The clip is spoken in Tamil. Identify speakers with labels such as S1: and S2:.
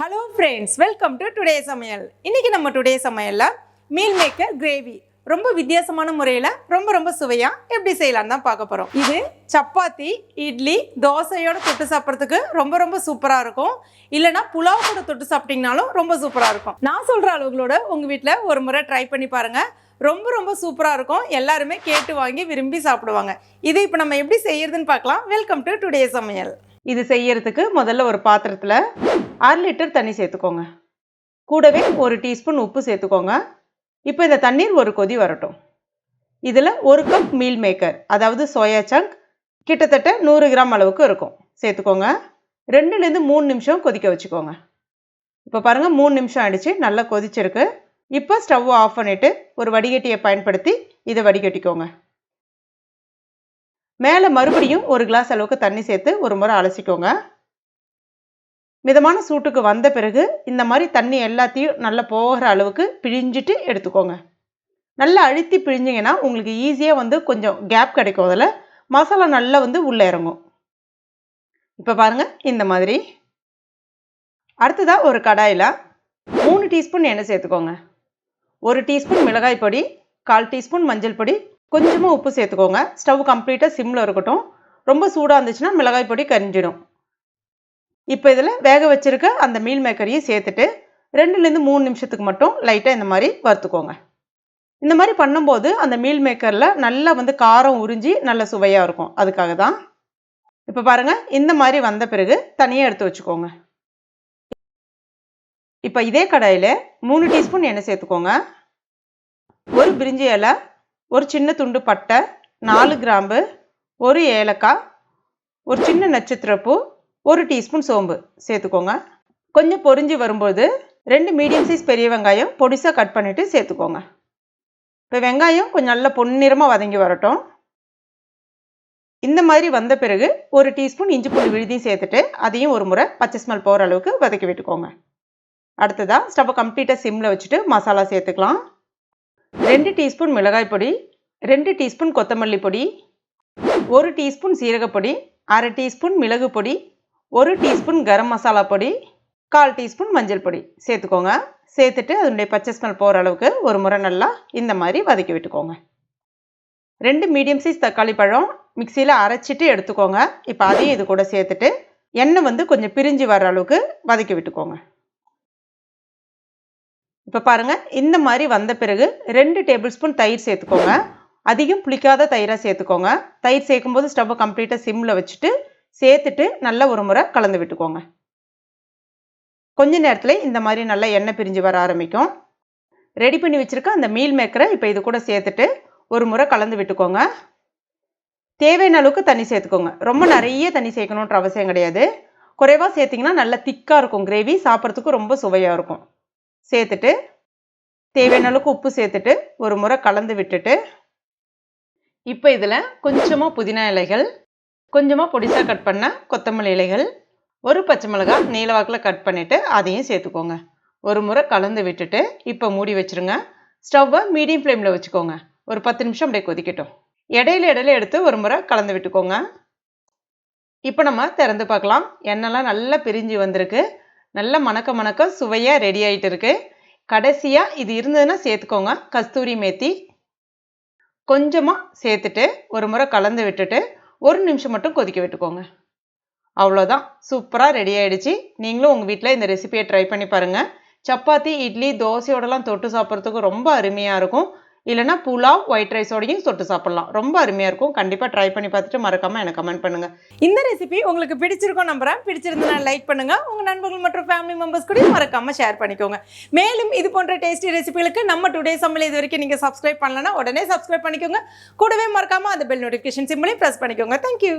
S1: Hello friends, welcome to today சமையல். இன்றைக்கி நம்ம டுடே சமையலில் மீல் மேக்கர் கிரேவி ரொம்ப வித்தியாசமான முறையில் ரொம்ப சுவையாக எப்படி செய்யலான்னு தான் பார்க்க போகிறோம். இது சப்பாத்தி, இட்லி, தோசையோட தொட்டு சாப்பிட்றதுக்கு ரொம்ப சூப்பராக இருக்கும். இல்லைனா புலாவ் கூட தொட்டு சாப்பிட்டிங்கனாலும் ரொம்ப சூப்பராக இருக்கும். நான் சொல்கிற அளவுகளோட உங்கள் வீட்டில் ஒரு முறை ட்ரை பண்ணி பாருங்கள். ரொம்ப சூப்பராக இருக்கும். எல்லாருமே கேட்டு வாங்கி விரும்பி சாப்பிடுவாங்க. இது இப்போ நம்ம எப்படி செய்யறதுன்னு பார்க்கலாம். வெல்கம் டு டுடே சமையல். இது செய்யறதுக்கு முதல்ல ஒரு பாத்திரத்தில் 6 லிட்டர் தண்ணி சேர்த்துக்கோங்க. கூடவே 1 டீஸ்பூன் உப்பு சேர்த்துக்கோங்க. இப்போ இந்த தண்ணீர் ஒரு கொதி வரட்டும். இதில் 1 கப் மீல் மேக்கர், அதாவது சோயா சங்க், கிட்டத்தட்ட 100 கிராம் அளவுக்கு இருக்கும், சேர்த்துக்கோங்க. 2லேருந்து 3 நிமிஷம் கொதிக்க வச்சுக்கோங்க. இப்போ பாருங்கள், 3 நிமிஷம் ஆயிடுச்சு, நல்லா கொதிச்சிருக்கு. இப்போ ஸ்டவ் ஆஃப் பண்ணிவிட்டு ஒரு வடிகட்டியை பயன்படுத்தி இதை வடிகட்டிக்கோங்க. மேலே மறுபடியும் 1 கிளாஸ் அளவுக்கு தண்ணி சேர்த்து ஒரு முறை அலசிக்கோங்க. மிதமான சூட்டுக்கு வந்த பிறகு இந்த மாதிரி தண்ணி எல்லாத்தையும் நல்லா போகிற அளவுக்கு பிழிஞ்சிட்டு எடுத்துக்கோங்க. நல்லா அழுத்தி பிழிஞ்சிங்கன்னா உங்களுக்கு ஈஸியாக கொஞ்சம் கேப் கிடைக்கும். அதில் மசாலா நல்லா உள்ளே இறங்கும். இப்போ பாருங்கள், இந்த மாதிரி. அடுத்ததாக ஒரு கடாயில் 3 டீஸ்பூன் எண்ணெய் சேர்த்துக்கோங்க. 1 டீஸ்பூன் மிளகாய் பொடி, 1/4 டீஸ்பூன் மஞ்சள் பொடி, கொஞ்சமாக உப்பு சேர்த்துக்கோங்க. ஸ்டவ் கம்ப்ளீட்டாக சிம்மில் இருக்கட்டும். ரொம்ப சூடாக இருந்துச்சுன்னா மிளகாய் பொடி கரிஞ்சிடும். இப்போ இதில் வேக வச்சுருக்க அந்த மீல் மேக்கரையும் சேர்த்துட்டு 2லேருந்து 3 நிமிஷத்துக்கு மட்டும் லைட்டாக இந்த மாதிரி வறுத்துக்கோங்க. இந்த மாதிரி பண்ணும்போது அந்த மீல் மேக்கரில் நல்லா காரம் உறிஞ்சி நல்ல சுவையாக இருக்கும். அதுக்காக தான். இப்போ பாருங்கள், இந்த மாதிரி வந்த பிறகு தனியாக எடுத்து வச்சுக்கோங்க. இப்போ இதே கடாயில் 3 டீஸ்பூன் எண்ணெய் சேர்த்துக்கோங்க. ஒரு பிரிஞ்சி இலை, ஒரு சின்ன துண்டு பட்டை, 4 கிராம்பு, ஒரு ஏலக்காய், ஒரு சின்ன நட்சத்திரப்பூ, 1 டீஸ்பூன் சோம்பு சேர்த்துக்கோங்க. கொஞ்சம் பொரிஞ்சு வரும்போது 2 மீடியம் சைஸ் பெரிய வெங்காயம் பொடிசாக கட் பண்ணிவிட்டு சேர்த்துக்கோங்க. இப்போ வெங்காயம் கொஞ்சம் நல்லா பொன்னிறமாக வதங்கி வரட்டும். இந்த மாதிரி வந்த பிறகு 1 டீஸ்பூன் இஞ்சி பூண்டு விழுதியும் சேர்த்துட்டு அதையும் ஒரு முறை பச்சை ஸ்மெல் போகிற அளவுக்கு வதக்கி விட்டுக்கோங்க. அடுத்ததாக ஸ்டவ்வை கம்ப்ளீட்டாக சிம்மில் வச்சுட்டு மசாலா சேர்த்துக்கலாம். 2 டீஸ்பூன் மிளகாய் பொடி, 2 டீஸ்பூன் கொத்தமல்லி பொடி, 1 டீஸ்பூன் சீரகப்பொடி, 1/2 டீஸ்பூன் மிளகு பொடி, 1 டீஸ்பூன் கரம் மசாலா பொடி, 1/4 டீஸ்பூன் மஞ்சள் பொடி சேர்த்துக்கோங்க. சேர்த்துட்டு அதனுடைய பச்சை ஸ்மெல் போகிற அளவுக்கு ஒரு முறை நல்லா இந்த மாதிரி வதக்கி விட்டுக்கோங்க. 2 மீடியம் சைஸ் தக்காளி பழம் மிக்சியில் அரைச்சிட்டு எடுத்துக்கோங்க. இப்போ அதையும் இது கூட சேர்த்துட்டு எண்ணெய் கொஞ்சம் பிரிஞ்சு வர அளவுக்கு வதக்கி விட்டுக்கோங்க. இப்போ பாருங்கள், இந்த மாதிரி வந்த பிறகு 2 டேபிள் ஸ்பூன் தயிர் சேர்த்துக்கோங்க. அதிகம் புளிக்காத தயிராக சேர்த்துக்கோங்க. தயிர் சேர்க்கும்போது ஸ்டவ்வை கம்ப்ளீட்டாக சிம்மில் வச்சுட்டு சேர்த்துட்டு நல்லா ஒரு முறை கலந்து விட்டுக்கோங்க. கொஞ்ச நேரத்தில் இந்த மாதிரி நல்லா எண்ணெய் பிரிஞ்சு வர ஆரம்பிக்கும். ரெடி பண்ணி வச்சுருக்க அந்த மீல் மேக்கரை இப்போ இது கூட சேர்த்துட்டு ஒரு முறை கலந்து விட்டுக்கோங்க. தேவையான அளவுக்கு தண்ணி சேர்த்துக்கோங்க. ரொம்ப நிறைய தண்ணி சேர்க்கணுன்ற அவசியம் கிடையாது. குறைவாக சேர்த்திங்கன்னா நல்லா திக்காக இருக்கும். கிரேவி சாப்பிட்றதுக்கு ரொம்ப சுவையாக இருக்கும். சேர்த்துட்டு தேவையான அளவுக்கு உப்பு சேர்த்துட்டு ஒரு முறை கலந்து விட்டுட்டு இப்போ இதில் கொஞ்சமாக புதினா இலைகள், கொஞ்சமாக பொடிசாக கட் பண்ண கொத்தமல்லி இலைகள், ஒரு பச்சை மிளகாய் நீளவாக்கில் கட் பண்ணிவிட்டு அதையும் சேர்த்துக்கோங்க. ஒரு முறை கலந்து விட்டுட்டு இப்போ மூடி வச்சுருங்க. ஸ்டவ்வை மீடியம் ஃப்ளேமில் வச்சுக்கோங்க. ஒரு 10 நிமிஷம் அப்படியே கொதிக்கட்டும். இடையில எடுத்து ஒரு முறை கலந்து விட்டுக்கோங்க. இப்போ நம்ம திறந்து பார்க்கலாம். எண்ணெய்லாம் நல்லா பிரிஞ்சு வந்திருக்கு. நல்லா மணக்க சுவையாக ரெடி ஆகிட்டு இருக்கு. கடைசியாக இது இருந்ததுன்னா சேர்த்துக்கோங்க. கஸ்தூரி மேத்தி கொஞ்சமாக சேர்த்துட்டு ஒரு முறை கலந்து விட்டுட்டு 1 நிமிஷம் மட்டும் கொதிக்க விட்டுக்கோங்க. அவ்வளோதான், சூப்பராக ரெடி ஆகிடுச்சு. நீங்களும் உங்கள் வீட்டில் இந்த ரெசிபியை ட்ரை பண்ணி பாருங்கள். சப்பாத்தி, இட்லி, தோசையோடலாம் தொட்டு சாப்பிட்றதுக்கு ரொம்ப அருமையாக இருக்கும். இல்லைனா புலாவ், ஒயிட் ரைஸோடையும் தொட்டு சாப்பிட்லாம். ரொம்ப அருமையாக இருக்கும். கண்டிப்பாக ட்ரை பண்ணி பார்த்துட்டு மறக்காமல் எனக்கு கமெண்ட் பண்ணுங்கள். இந்த ரெசிபி உங்களுக்கு பிடிச்சிருக்கும் நம்புறேன். பிடிச்சிருந்தா லைக் பண்ணுங்கள். உங்கள் நண்பர்கள் மற்றும் ஃபேமிலி மெம்பர்ஸ் கூட மறக்காமல் ஷேர் பண்ணிக்கோங்க. மேலும் இது போன்ற டேஸ்டி ரெசிபிகளுக்கு நம்ம டுடே சமையல் இது வரைக்கும் நீங்கள் சப்ஸ்கிரைப் பண்ணலன்னா உடனே சப்ஸ்கிரைப் பண்ணிக்கோங்க. கூடவே மறக்காமல் அந்த பெல் நோட்டிஃபிகேஷன் சிம்பிளையும் ப்ரெஸ் பண்ணிக்கோங்க. தேங்க்யூ.